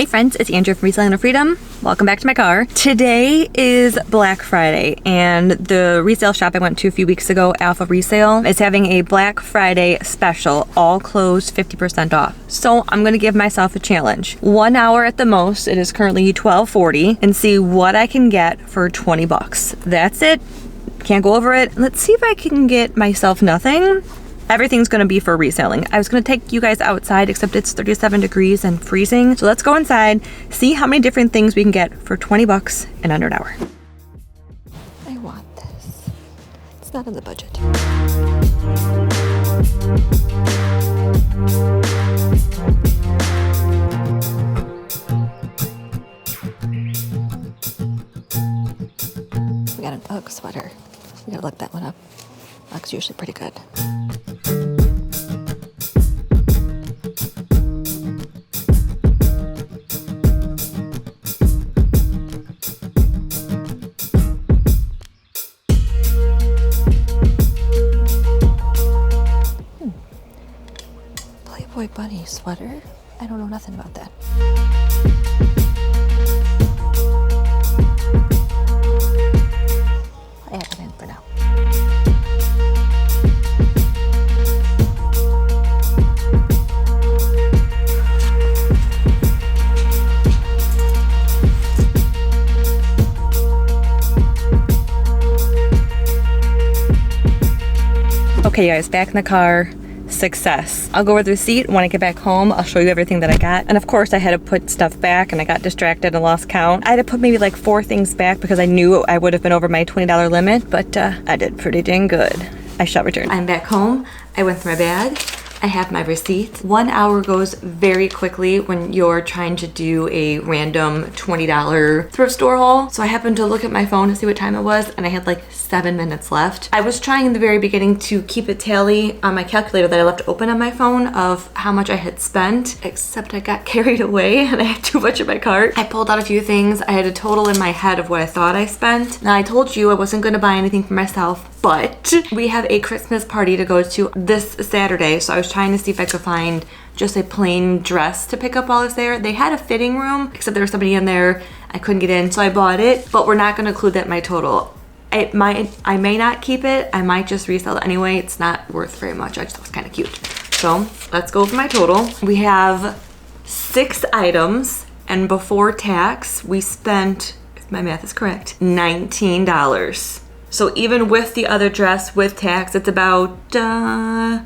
Hey friends, it's Andrew from Reselling Freedom. Welcome back to my car. Today is Black Friday, and the resale shop I went to a few weeks ago, Alpha Resale, is having a Black Friday special, all clothes 50% off. So I'm gonna give myself a challenge. 1 hour at the most, it is currently 12:40, and see what I can get for 20 bucks. That's it. Can't go over it. Let's see if I can get myself nothing. Everything's gonna be for reselling. I was gonna take you guys outside, except it's 37 degrees and freezing. So let's go inside, see how many different things we can get for 20 bucks in under an hour. I want this. It's not in the budget. We got an UGG sweater. We gotta look that one up. UGG's usually pretty good. Playboy bunny sweater? I don't know nothing about that. I'll add it in for now. Okay guys, back in the car. Success. I'll go over the receipt. When I get back home, I'll show you everything that I got. And of course I had to put stuff back and I got distracted and lost count. I had to put maybe like 4 things back because I knew I would have been over my $20 limit, but I did pretty dang good. I shall return. I'm back home. I went through my bag. I have my receipt. 1 hour goes very quickly when you're trying to do a random $20 thrift store haul. So I happened to look at my phone to see what time it was, and I had like 7 minutes left. I was trying in the very beginning to keep a tally on my calculator that I left open on my phone of how much I had spent, except I got carried away and I had too much in my cart. I pulled out a few things. I had a total in my head of what I thought I spent. Now I told you I wasn't gonna buy anything for myself, but we have a Christmas party to go to this Saturday, so I was trying to see if I could find just a plain dress to pick up while I was there. They had a fitting room, except there was somebody in there. I couldn't get in, so I bought it, but we're not gonna include that in my total. I may not keep it. I might just resell it anyway. It's not worth very much. I just thought it was kind of cute. So let's go over my total. We have 6 items, and before tax, we spent, if my math is correct, $19. So even with the other dress with tax, it's about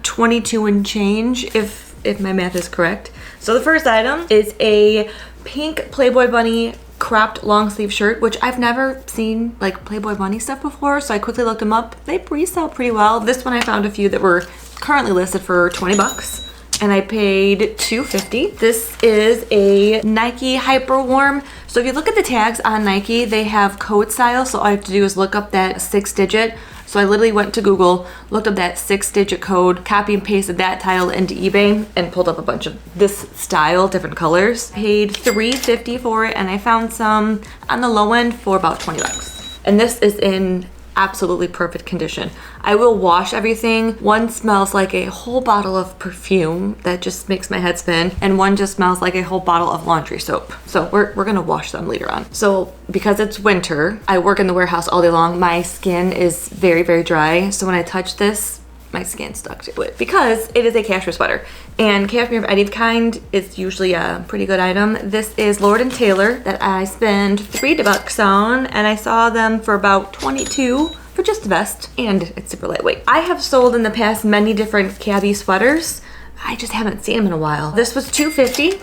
22 and change, if my math is correct. So the first item is a pink Playboy bunny cropped long sleeve shirt, which I've never seen like Playboy bunny stuff before, so I quickly looked them up. They resell pretty well. This one I found a few that were currently listed for 20 bucks, and I paid $2.50. This is a Nike Hyper Warm. So if you look at the tags on Nike, they have code style, so all I have to do is look up that 6-digit. So I literally went to Google, looked up that 6-digit code, copy and pasted that tile into eBay, and pulled up a bunch of this style, different colors. Paid $3.50 for it, and I found some on the low end for about 20 bucks. And this is in absolutely perfect condition. I will wash everything. One smells like a whole bottle of perfume that just makes my head spin, and one just smells like a whole bottle of laundry soap. So we're gonna wash them later on. So because it's winter, I work in the warehouse all day long. My skin is very, very dry. So when I touch this, my skin stuck to it because it is a cashmere sweater, and cashmere of any kind is usually a pretty good item. This is Lord & Taylor that I spent $3 on, and I saw them for about 22 for just a vest, and it's super lightweight. I have sold in the past many different cabby sweaters. I just haven't seen them in a while. This was $2.50,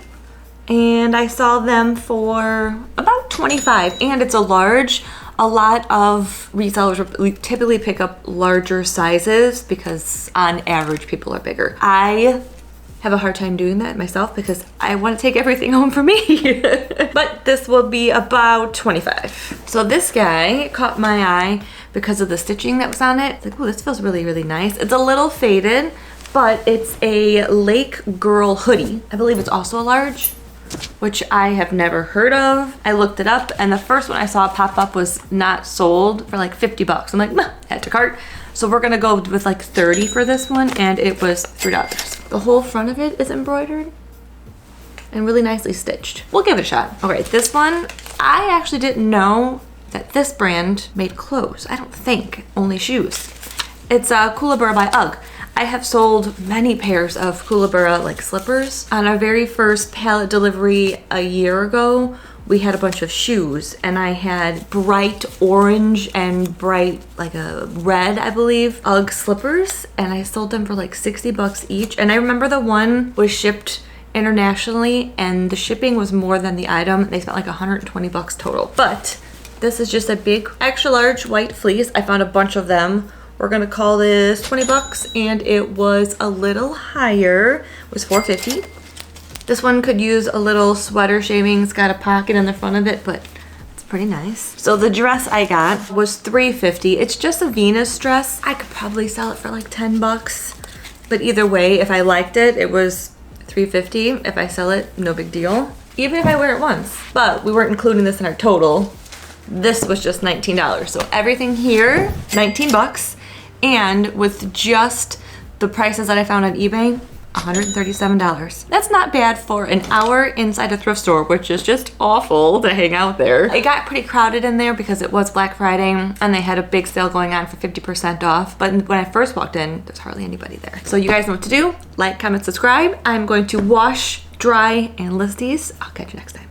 and I saw them for about 25, and it's a large. A lot of resellers typically pick up larger sizes because on average people are bigger. I have a hard time doing that myself because I want to take everything home for me. But this will be about 25. So this guy caught my eye because of the stitching that was on it. It's like, oh, this feels really, really nice. It's a little faded, but it's a Lake Girl hoodie. I believe it's also a large, which I have never heard of. I looked it up, and the first one I saw pop up was not sold for like 50 bucks. I'm like, nah, add to cart. So we're gonna go with like 30 for this one, and it was $3. The whole front of it is embroidered. and really nicely stitched. We'll give it a shot. All right, this one, I actually didn't know that this brand made clothes. I don't think, only shoes. It's Koolaburra by UGG. I have sold many pairs of Koolaburra like slippers. On our very first pallet delivery a year ago, we had a bunch of shoes, and I had bright orange and bright like a red, I believe, UGG slippers, and I sold them for like 60 bucks each. And I remember the one was shipped internationally and the shipping was more than the item. They spent like 120 bucks total. But this is just a big extra large white fleece. I found a bunch of them. We're gonna call this 20 bucks, and it was a little higher. It was $4.50. This one could use a little sweater shaving. It's got a pocket in the front of it, but it's pretty nice. So the dress I got was $3.50. It's just a Venus dress. I could probably sell it for like 10 bucks, but either way, if I liked it, it was $3.50. If I sell it, no big deal. Even if I wear it once. But we weren't including this in our total. This was just $19. So everything here, 19 bucks. And with just the prices that I found on eBay, $137. That's not bad for an hour inside a thrift store, which is just awful to hang out there. It got pretty crowded in there because it was Black Friday and they had a big sale going on for 50% off. But when I first walked in, there's hardly anybody there. So you guys know what to do. Like, comment, subscribe. I'm going to wash, dry, and list these. I'll catch you next time.